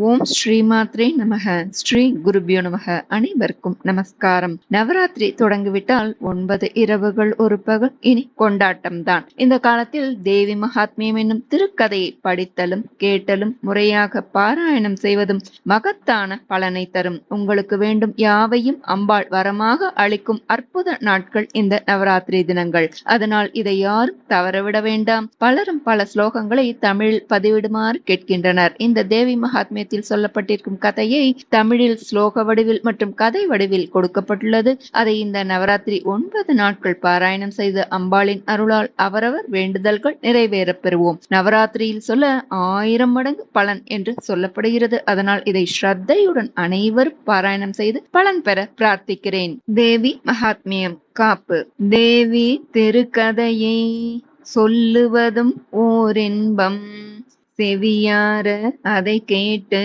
ஓம் ஸ்ரீமாத்ரே நமக. ஸ்ரீ குருபியோ நமக. அனைவருக்கும் நமஸ்காரம். நவராத்திரி தொடங்கிவிட்டால் 9 இரவுகள் ஒரு பகல் இனி கொண்டாட்டம் தான். இந்த காலத்தில் தேவி மகாத்மியம் என்னும் திருக்கதையை படித்தலும் கேட்டலும் முறையாக பாராயணம் செய்வதும் மகத்தான பலனை தரும். உங்களுக்கு வேண்டும் யாவையும் அம்பாள் வரமாக அளிக்கும் அற்புத நாட்கள் இந்த நவராத்திரி தினங்கள். அதனால் இதை யாரும் தவறவிட வேண்டாம். பலரும் பல ஸ்லோகங்களை தமிழில் பதிவிடுமாறு கேட்கின்றனர். இந்த தேவி மகாத்மிய சொல்லப்பட்டிருக்கும் கதையை தமிழில் ஸ்லோக வடிவில் மற்றும் கதை வடிவில் கொடுக்கப்பட்டுள்ளது. அதை இந்த நவராத்திரி 9 நாட்கள் பாராயணம் செய்து அம்பாளின் அருளால் அவரவர் வேண்டுதல்கள் நிறைவேற பெறுவோம். நவராத்திரியில் சொல்ல 1000 மடங்கு பலன் என்று சொல்லப்படுகிறது. அதனால் இதை ஸ்ரத்தையுடன் அனைவரும் பாராயணம் செய்து பலன் பெற பிரார்த்திக்கிறேன். தேவி மகாத்மியம் காப்பு. தேவி திருக்கதையை சொல்லுவதும் ஓர் இன்பம், செவியார அதை கேட்டு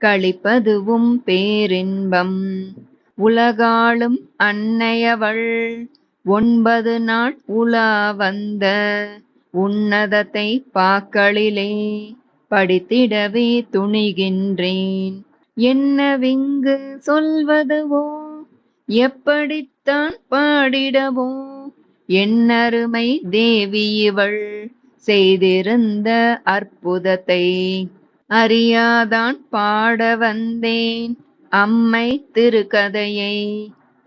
களிப்பதுவும் பேரின்பம். உலகாளும் அன்னையவள் 9 நாள் உலா வந்த உன்னதத்தை பாக்களிலே படித்திடவே துணிகின்றேன். என்னவிங்கு சொல்வதுவோ, எப்படித்தான் பாடிடவோ, என்னருமை தேவி இவள் செய்திருந்த அற்புதத்தை அறியாதான் பாட வந்தேன். அம்மை திருக்கதையை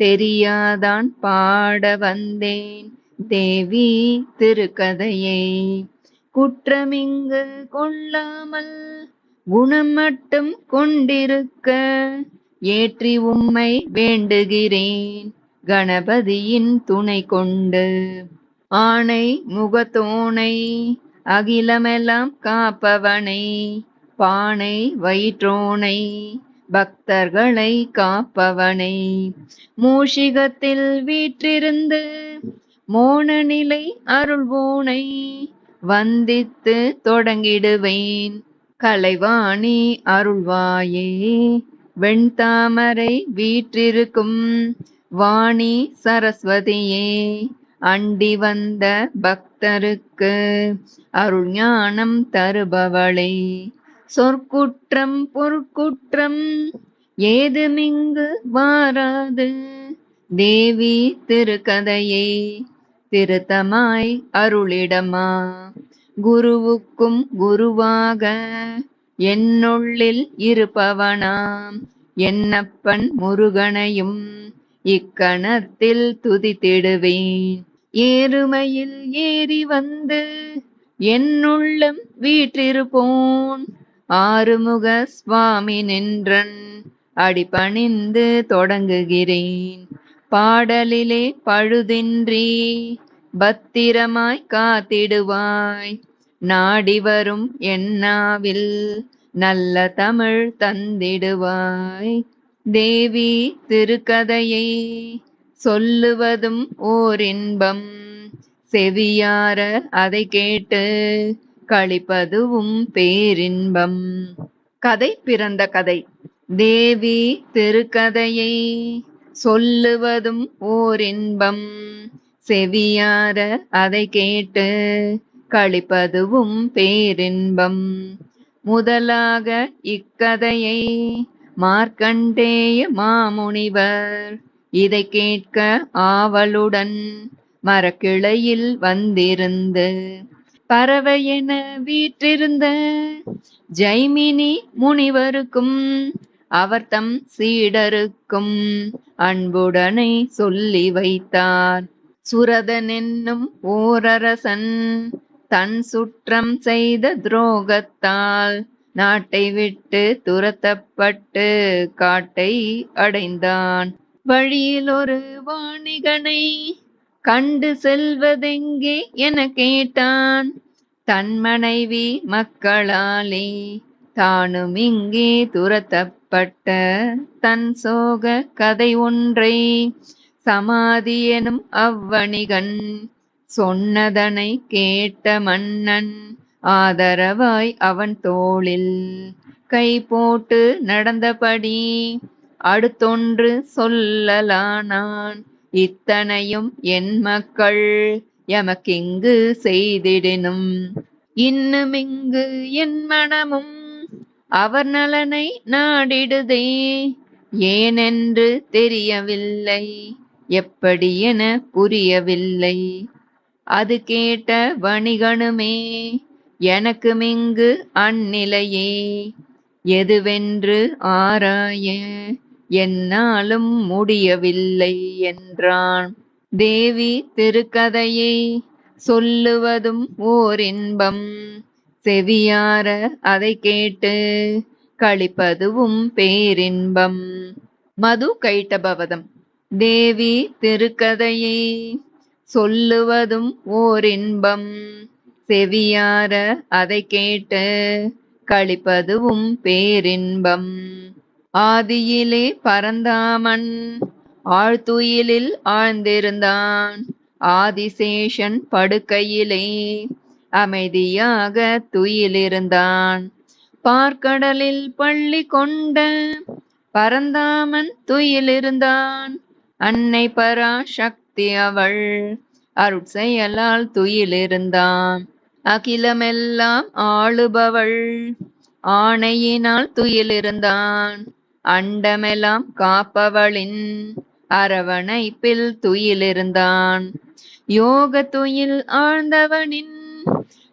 தெரியாதான் பாட வந்தேன். தேவி திருக்கதையை குற்றமிங்கு கொள்ளாமல் குணம் மட்டும் கொண்டிருக்க ஏற்றி உம்மை வேண்டுகிறேன். கணபதியின் துணை கொண்டு ஆணை முகத்தோனை அகிலமெல்லாம் காப்பவனை, பானை வயிற்றோனை பக்தர்களை காப்பவனை, மூஷிகத்தில் வீற்றிருந்து மோனநிலை அருள்வோனை வந்தித்து தொடங்கிடுவேன். கலைவாணி அருள்வாயே, வெண்தாமரை வீற்றிருக்கும் வாணி சரஸ்வதியே, அண்டி வந்த பக்தருக்கு அருள் ஞானம் தருபவளே, சொற்குற்றம் பொற்குற்றம் ஏதுமிங்கு வாராது. தேவி திருக்கதையை திருத்தமாய் அருளிடமா, குருவுக்கும் குருவாக என்னுள்ளில் இருப்பவனாம் என்னப்பன் முருகனையும் இக்கணத்தில் துதித்திடுவேன். ஏறுமையில் ஏறி வந்து என்னுள்ளம் வீற்றிருப்போன், ஆறுமுக சுவாமி நின்றன் அடிபணிந்து தொடங்குகிறேன். பாடலிலே பழுதின்றி பத்திரமாய் காத்திடுவாய், நாடி வரும் என்னாவில் நல்ல தமிழ் தந்திடுவாய். தேவி திருக்கதையை சொல்லுவதும் ஓர் இன்பம், செவியார அதை கேட்டு களிப்பதுவும் பேரின்பம். கதை பிறந்த கதை. தேவி திருக்கதையை சொல்லுவதும் ஓர் இன்பம், செவியார அதை கேட்டு களிப்பதுவும் பேரின்பம். முதலாக இக்கதையை மார்க்கண்டேய மாமுனிவர் இதை கேட்க ஆவலுடன் மரக்கிளையில் வந்திருந்து, பறவையென வீற்றிருந்த ஜைமினி முனிவருக்கும் அவர் தம் சீடருக்கும் அன்புடனை சொல்லி வைத்தார். சுரதன் என்னும் ஓரரசன் தன் சுற்றம் செய்த துரோகத்தால் நாட்டை விட்டு துரத்தப்பட்டு காட்டை அடைந்தான். வழியில் ஒரு வாணிகனை கண்டு செல்வதெங்கே என கேட்டான். தன் மனைவி மக்களாலே தானும் இங்கே துரத்தப்பட்ட தன் சோக கதை ஒன்றை சமாதி எனும் அவ்வணிகன் சொன்னதனை கேட்ட மன்னன் ஆதரவாய் அவன் தோளில் கை போட்டு நடந்தபடி அடுத்தொன்று சொல்லலானான். இத்தனையும் என் மக்கள் எமக்கிங்கு செய்திடினும் இன்னுமிங்கு என் மனமும் அவர் நலனை நாடிடுதே, ஏனென்று தெரியவில்லை, எப்படி என புரியவில்லை. அது கேட்ட வணிகனுமே, எனக்குமிங்கு அந்நிலையே, எதுவென்று ஆராய என்னாலும் முடியவில்லை என்றான். தேவி திருக்கதையை சொல்லுவதும் ஓர் இன்பம், செவியார அதை கேட்டு களிப்பதுவும் பேரின்பம். மது கைட்டபவதம். தேவி திருக்கதையை சொல்லுவதும் ஓர் இன்பம், செவியார அதை கேட்டு களிப்பதுவும் பேரின்பம். ஆதியிலே பரந்தாமன் ஆழ்துயிலில் ஆழ்ந்திருந்தான், ஆதிசேஷன் படுக்கையிலே அமைதியாக துயிலிருந்தான். பார்க்கடலில் பள்ளி கொண்ட பரந்தாமன் துயிலிருந்தான், அன்னை பராசக்தி அவள் அருட்செயலால் துயிலிருந்தான். அகிலமெல்லாம் ஆளுபவள் ஆணையினால் துயிலிருந்தான், அண்டமெல்லாம் காப்பவளின் அரவணைப்பில் துயிலிருந்தான். யோக துயில் ஆழ்ந்தவனின்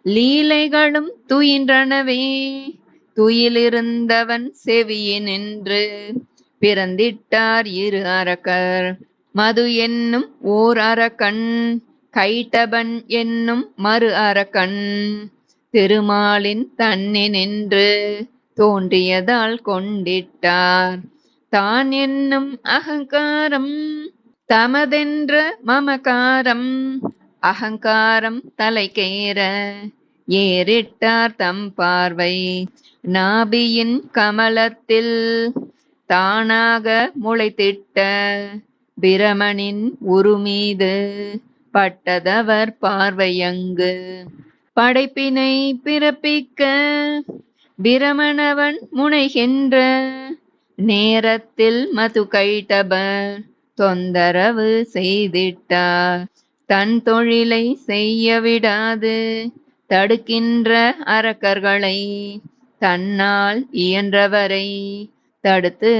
லீலைகளும் துயின்றனவே, துயிலிருந்தவன் செவியினின்று பிறந்திட்டார் இரு அரக்கர். மது என்னும் ஓர் அரக்கன், கைட்டபன் என்னும் மறு அரக்கன், திருமாலின் தன்னினின்று தோன்றியதால் கொண்டிட்டார். தான் என்னும் அகங்காரம் தமதென்ற மமகாரம், அகங்காரம் தலைக்கேற ஏறிட்டார் தம் பார்வை. நாபியின் கமலத்தில் தானாக முளைத்திட்ட பிரமனின் உருமீது பட்டதவர் பார்வையங்கு. படைப்பினை பிறப்பிக்க பிரமணவன் முனைகின்ற நேரத்தில் மது கைட்டபர் தொந்தரவு செய்திட்டார். தன் தொழிலை செய்ய விடாது தடுக்கின்ற அரக்கர்களை தன்னால் இயன்றவரை தடுத்து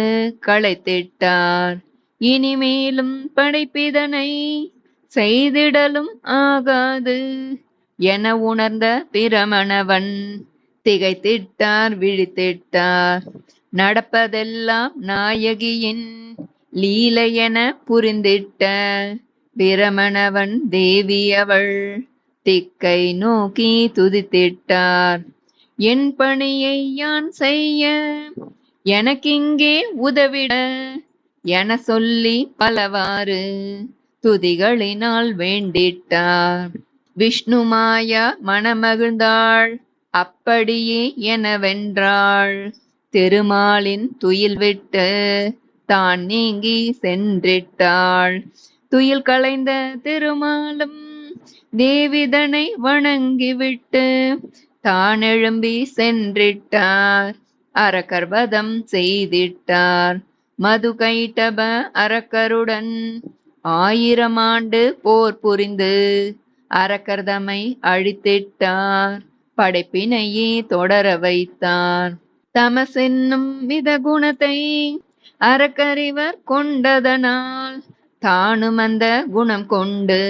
களைத்திட்டார். இனிமேலும் படைப்பிதனை செய்திடலும் ஆகாது என உணர்ந்த பிரமணவன் திகைத்திட்டார், விழித்திட்டார். நடப்பதெல்லாம் நாயகியின் லீலை என புரிந்திட்ட பிரமணவன் தேவி அவள் திக்கை நோக்கி துதித்திட்டார். என் பணியை யான் செய்ய எனக்கிங்கே உதவிட என சொல்லி பலவாறு துதிகளினால் வேண்டிட்டார். விஷ்ணு மாயா மனமகிழ்ந்தாள், அப்படியே எனவென்றாள். திருமாலின் துயில் விட்டு தான் நீங்கி சென்றிட்டாள். துயில் களைந்த திருமாலும் தேவிதனை வணங்கிவிட்டு தான் எழும்பி சென்றிட்டார். அரக்கர்வதம் செய்திட்டார். மது கைட்டப அரக்கருடன் 1000 ஆண்டு போர் புரிந்து அரக்கர்தமை அழித்திட்டார். படைப்பினையே தொடர வைத்தார். தமசென்னும் வித குணத்தை அரக்கறிவர் கொண்டதனால் தானும் அந்த குணம் கொண்டு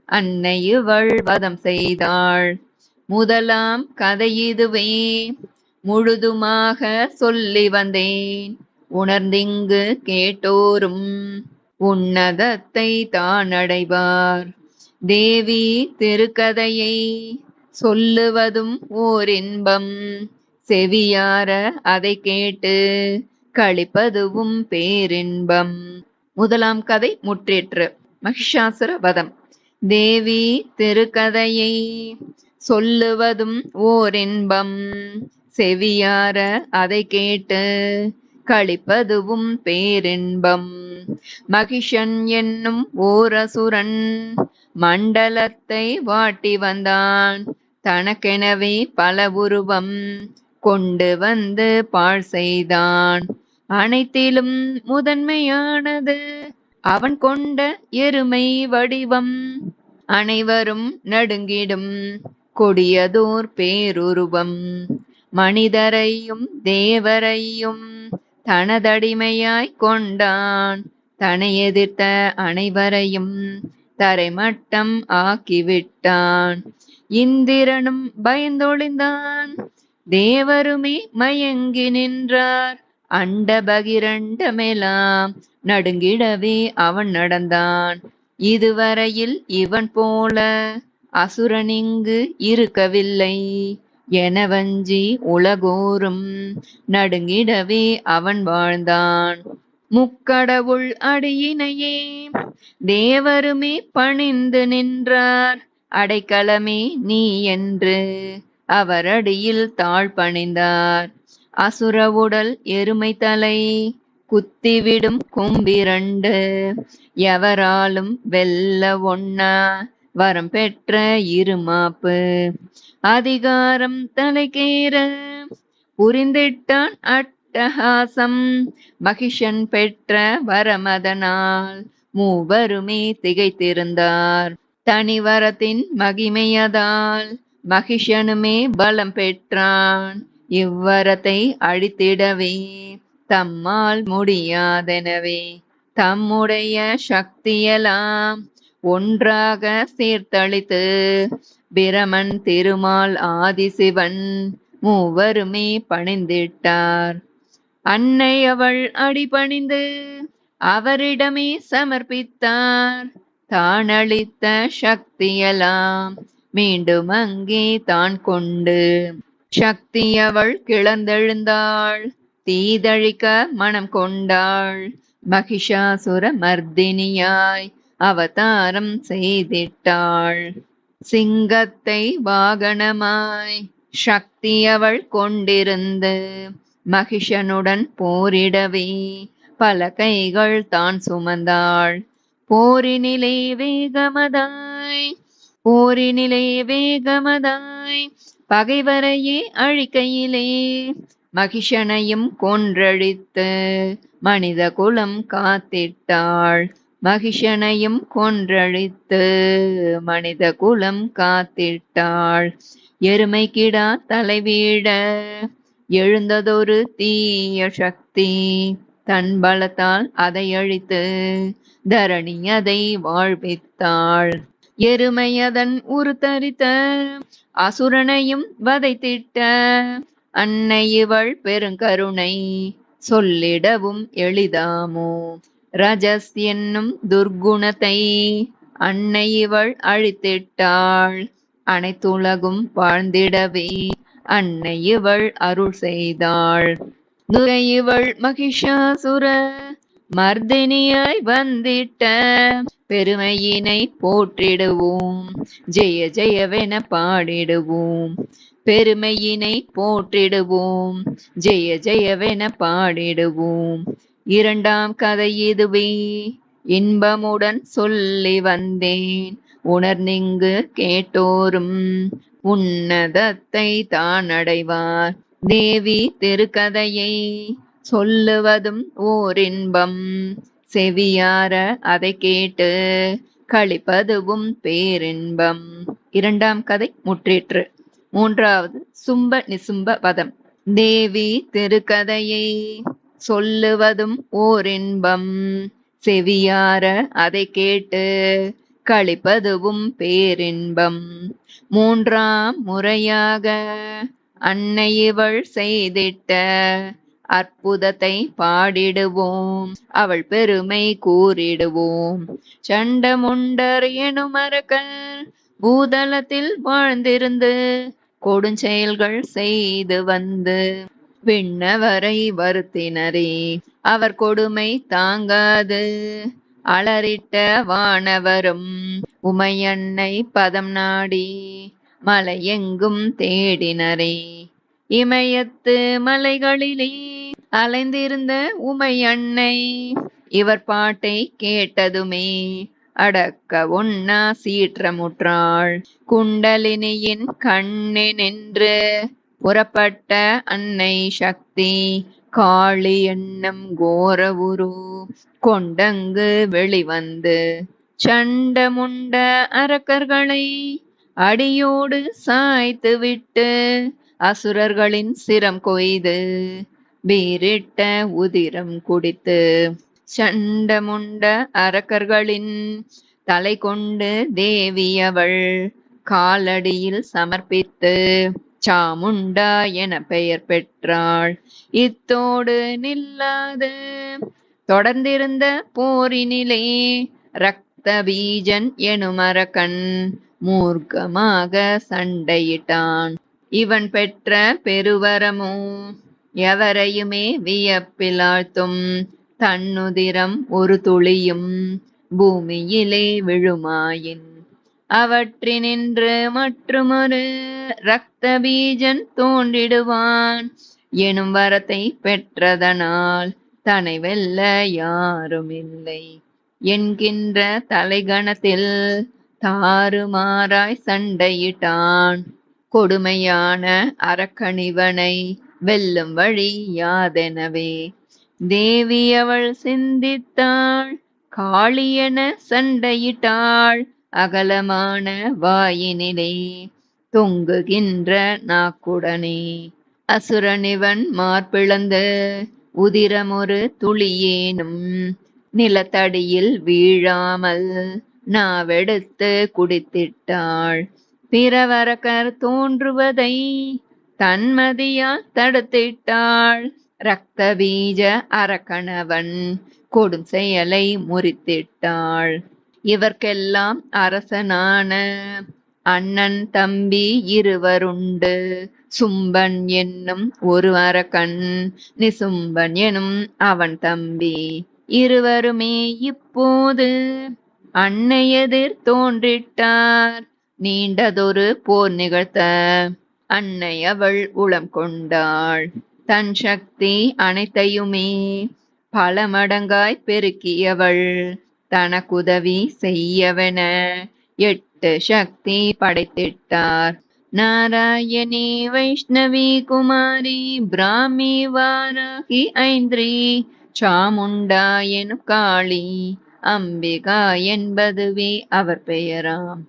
அன்னை இவள் வதம் செய்தாள். முதலாம் கதை இதுவே, முழுதுமாக சொல்லி வந்தேன். உணர்ந்திங்கு கேட்டோரும் உன்னதத்தை தான் அடைவார். தேவி திருக்கதையை சொல்லுவதும் ஓர் இன்பம், செவியார அதை கேட்டு களிப்பதுவும் பேரின்பம். முதலாம் கதை முற்றிற்று. மகிஷாசுர வதம். தேவி திருக்கதையை சொல்லுவதும் ஓர் இன்பம், செவியார அதை கேட்டு களிப்பதுவும் பேரின்பம். மகிஷன் என்னும் ஓர் அசுரன் மண்டலத்தை வாட்டி வந்தான். தனக்கெனவே பல உருவம் கொண்டு வந்து பாழ் செய்தான். அனைத்திலும் முதன்மையானது அவன் கொண்ட எருமை வடிவம். அனைவரும் நடுங்கிடும் கொடியதோர் பேருருவம். மனிதரையும் தேவரையும் தனதடிமையாய் கொண்டான். தன்னை எதிர்த்த அனைவரையும் தரைமட்டம் ஆக்கிவிட்டான். இந்திரனும் பயந்தொழிந்தான், தேவருமே மயங்கி நின்றார். அண்ட பகிரண்டமெல்லாம் நடுங்கிடவே அவன் நடந்தான். இதுவரையில் இவன் போல அசுரனிங்கு இருக்கவில்லை என வஞ்சி உலகோறும் நடுங்கிடவே அவன் வாழ்ந்தான். முக்கடவுள் அடியினையே தேவருமே பணிந்து நின்றார். அடைக்கலமே நீ என்று அவரடியில் தாழ் பணிந்தார். அசுர உடல் எருமை தலை குத்திவிடும் கொம்பிரண்டு எவராலும் வெல்ல ஒண்ணா வரம் பெற்ற இருமாப்பு. அதிகாரம் தலைக்கேற புரிந்திட்டான் அட்டகாசம். மகிஷன் பெற்ற வரமதனால் மூவருமே திகைத்திருந்தார். தனிவரத்தின் மகிமையதால் மகிஷனுமே பலம் பெற்றான். இவ்வரத்தை அழித்திடவே தம்மால் முடியாதெனவே தம்முடைய சக்தியெல்லாம் ஒன்றாக சேர்த்தளித்து பிரமன் திருமால் ஆதிசிவன் மூவருமே பணிந்திட்டார். அன்னை அவள் அடிபணிந்து அவரிடமே சமர்ப்பித்தார். தான் அளித்த சக்தியெல்லாம் மீண்டும் அங்கே தான் கொண்டு சக்தி அவள் கிளந்தெழுந்தாள். தீதழிக்க மனம் கொண்டாள். மகிஷாசுர மர்தினியாய் அவதாரம் செய்திட்டாள். சிங்கத்தை வாகனமாய் சக்தி அவள் கொண்டிருந்து மகிஷனுடன் போரிடவே பல கைகள் தான் சுமந்தாள். போரினிலே வேகமதாய் பகைவரையே அழிக்கையிலே மகிஷனையும் கொன்றழித்து மனித குலம் காத்திட்டாள். மகிஷனையும் கொன்றழித்து மனித குலம் காத்திட்டாள். எருமை கிடா தலைவீழ எழுந்ததொரு தீய சக்தி தன் பலத்தால் அதை அழித்து தரணி அதை வாழ்வித்தாள். எருமை அதன் உருத்தரித்த அசுரனையும் வதைத்திட்ட அன்னை இவள் பெருங்கருணை சொல்லிடவும் எளிதாமோ. ரஜஸ் என்னும் துர்குணத்தை அன்னை இவள் அழித்திட்டாள். அனைத்துலகும் வாழ்ந்திடவே அன்னை இவள் அருள் செய்தாள். துரை இவள் மகிஷாசுர மர்தினியாய் வந்திட்ட பெருமையினை போற்றிடுவோம், ஜெய ஜெயவென பாடிடுவோம். பெருமையினை போற்றிடுவோம், ஜெய ஜெயவென பாடிடுவோம். இரண்டாம் கதை இதுவே இன்பமுடன் சொல்லி வந்தேன். உணர்ந்திங்கு கேட்டோரும் உன்னதத்தை தான் அடைவார். தேவி திருக்கதையை சொல்லுவதும் ஓர் இன்பம். செவியார அதை கேட்டு களிப்பதுவும் பேரின்பம். இரண்டாம் கதை முற்றிற்று. மூன்றாவது சும்ப நிசும்ப வதம். தேவி திருக்கதையை சொல்லுவதும் ஓர் இன்பம். செவியார அதை கேட்டு களிப்பதுவும் பேரின்பம். மூன்றாம் முறையாக அன்னை இவள் செய்திட்ட அற்புதத்தை பாடிடுவோம், அவள் பெருமை கூறிடுவோம். சண்டமுண்டர் எனும் அரக்கர் பூதலத்தில் வாழ்ந்திருந்து கொடுஞ்செயல்கள் செய்து வந்து விண்ணவரை வருத்தினரே. அவர் கொடுமை தாங்காது அலறிட்ட வானவரும் உமையன்னை பதம் நாடி மலையெங்கும் தேடினரே. இமயத்து மலைகளிலே அலைந்திருந்த உமையன்னை இவர் பாட்டை கேட்டதுமே அடக்க ஒன்னா சீற்றமுற்றாள். குண்டலினியின் கண்ணே நின்று புறப்பட்ட அன்னை சக்தி காளி என்னும் கோர உரு கொண்டங்கு வெளிவந்து சண்டமுண்ட அரக்கர்களை அடியோடு சாய்த்து விட்டு அசுரர்களின் சிரம் கொய்து வீறிட்ட உதிரம் குடித்து சண்டமுண்ட அரக்கர்களின் தலை கொண்டு தேவியவள் காலடியில் சமர்ப்பித்து சாமுண்டா என பெயர் பெற்றாள். இத்தோடு நில்லாது தொடர்ந்திருந்த போரினிலே ரக்த பீஜன் எனும் அரக்கன் மூர்க்கமாக சண்டையிட்டான். இவன் பெற்ற பெருவரமோ எவரையுமே வியப்பில் ஆழ்த்தும். தன்னுதிரம் ஒரு துளியும் பூமியிலே விழுமாயின் அவற்றினின்று மற்றுமொரு ரக்த பீஜன் தோன்றிடுவான் எனும் வரத்தை பெற்றதனால் தன்னை வெல்ல யாருமில்லை என்கின்ற தலைகணத்தில் தாறுமாறாய் சண்டையிட்டான். கொடுமையான அரக்கனிவனை வெல்லும் வழி யாதெனவே தேவி அவள் சிந்தித்தாள். காளியென சண்டையிட்டாள். அகலமான வாயினிலே தொங்குகின்ற நாக்குடனே அசுரனிவன் மார்பிளந்து உதிரமொரு துளியேனும் நிலத்தடியில் வீழாமல் நாவெடுத்து குடித்திட்டாள். பிறவரக்கர் தோன்றுவதை தன்மதியால் தடுத்திட்டாள். ரக்த பீஜ அரக்கணவன் கொடும் செயலை முறித்திட்டாள். இவர்க்கெல்லாம் அரசனான அண்ணன் தம்பி இருவருண்டு. சும்பன் என்னும் ஒரு அரக்கன், நிசும்பன் எனும் அவன் தம்பி. இருவருமே இப்போது அன்னை எதிர் தோன்றிட்டார். நீண்டதொரு போர் நிகழ்த்த அன்னை அவள் உளம் கொண்டாள். தன் சக்தி அனைத்தையுமே பல மடங்காய் பெருக்கியவள் தனக்குதவி செய்யவென 8 சக்தி படைத்திட்டார். நாராயணி வைஷ்ணவி குமாரி பிராமி வாராகி ஐந்திரி சாமுண்டா எனும் காளி அம்பிகா என்பதுவே அவர் பெயராம்.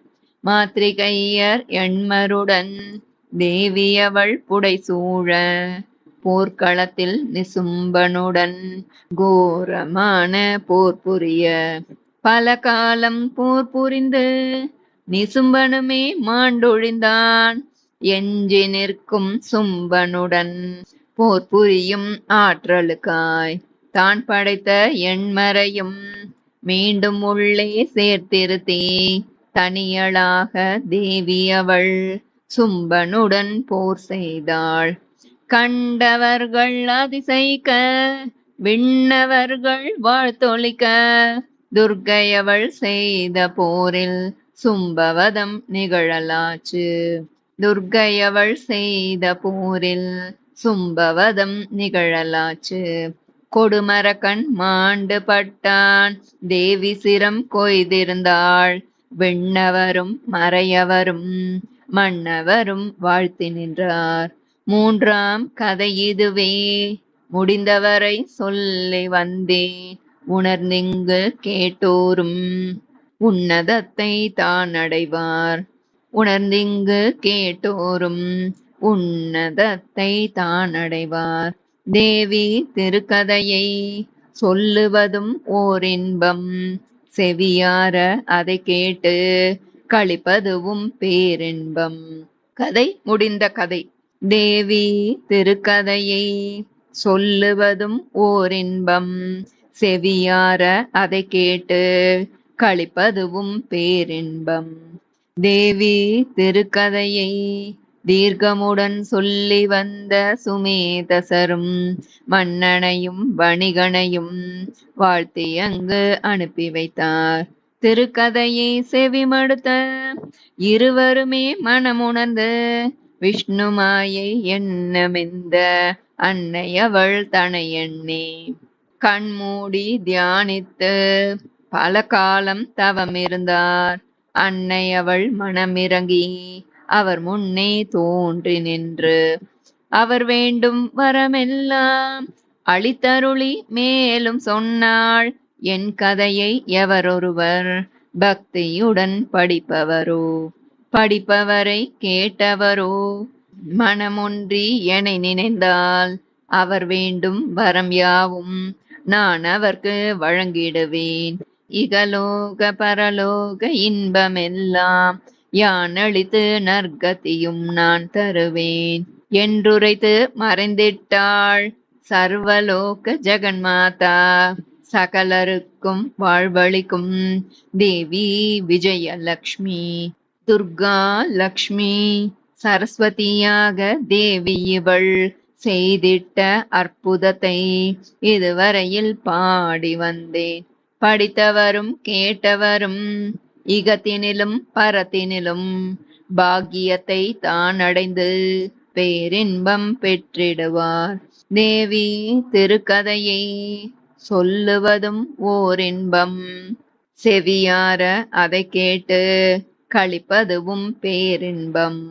மாத்திரிகையர் எண்மருடன் தேவி அவள் புடைசூழ போர்க்களத்தில் நிசும்பனுடன் கோரமான போர் புரிய பல காலம் போர் புரிந்து நிசும்பனுமே மாண்டொழிந்தான். எஞ்சி நிற்கும் சும்பனுடன் போர் புரியும் ஆற்றலுக்காய் தான் படைத்த எண்மரையும் மீண்டும் உள்ளே சேர்த்திருத்தி தனியளாக தேவி அவள் சும்பனுடன் போர் செய்தாள். கண்டவர்கள் அதிசயிக்க விண்ணவர்கள் வாழ்த்தொழிக்க துர்க்கையவள் செய்த போரில் சும்பவதம் நிகழலாச்சு. துர்க்கையவள் செய்த போரில் சும்பவதம் நிகழலாச்சு. கொடுமரக்கண் மாண்டு பட்டான். தேவி சிரம் கொய்திருந்தாள். விண்ணவரும் மறையவரும் மன்னவரும் வாழ்த்தி நின்றார். 3ஆம் கதை இதுவே. முடிந்தவரை சொல்லி வந்தேன். உணர்ந்திங்கு கேட்டோரும் உன்னதத்தை தான் அடைவார். உணர்ந்திங்கு கேட்டோரும் உன்னதத்தை தான் அடைவார். தேவி திருக்கதையை சொல்லுவதும் ஓர் இன்பம். செவியார அதை கேட்டு களிப்பதுவும் பேரின்பம். கதை முடிந்த கதை. தேவி திருக்கதையை சொல்லுவதும் ஓர் இன்பம். செவியார அதை கேட்டு களிப்பதுவும் பேரின்பம். தேவி திருக்கதையை தீர்க்கமுடன் சொல்லி வந்த சுமேதசரும் மன்னனையும் வணிகனையும் வாழ்த்தி அங்கு அனுப்பி வைத்தார். திருக்கதையை செவிமடுத்த இருவருமே மனமுணர்ந்து விஷ்ணு மாயை எண்ணமெந்த அன்னை அவள் தனை எண்ணே கண்மூடி தியானித்து பல காலம் தவம் இருந்தார். அன்னை அவள் மனமிறங்கி அவர் முன்னே தோன்றி நின்று அவர் வேண்டும் வரமெல்லாம் அளித்தருளி மேலும் சொன்னாள். என் கதையை எவரொருவர் பக்தியுடன் படிப்பவரோ படிப்பவரை கேட்டவரோ மனமொன்றி எனை நினைந்தால் அவர் வேண்டும் வரம் யாவும் நான் அவர்க்கு வழங்கிடுவேன். இகலோக பரலோக இன்பமெல்லாம் யான் அளித்து நற்கதியும் நான் தருவேன் என்றுரைத்து மறைந்திட்டாள் சர்வலோக ஜெகன்மாதா. சகலருக்கும் வாழ்வளிக்கும் தேவி விஜயலக்ஷ்மி. துர்கா லக்ஷ்மி சரஸ்வதியாக தேவி இவள் செய்திட்ட அற்புதத்தை இதுவரையில் பாடி வந்தேன். படித்தவரும் கேட்டவரும் இகத்தினிலும் பரத்தினிலும் பாக்கியத்தை தான் அடைந்து பேரின்பம் பெற்றிடுவார். தேவி திருக்கதையை சொல்லுவதும் ஓர் இன்பம், செவியார அதை கேட்டு களிப்பதுவும் பேரின்பம்.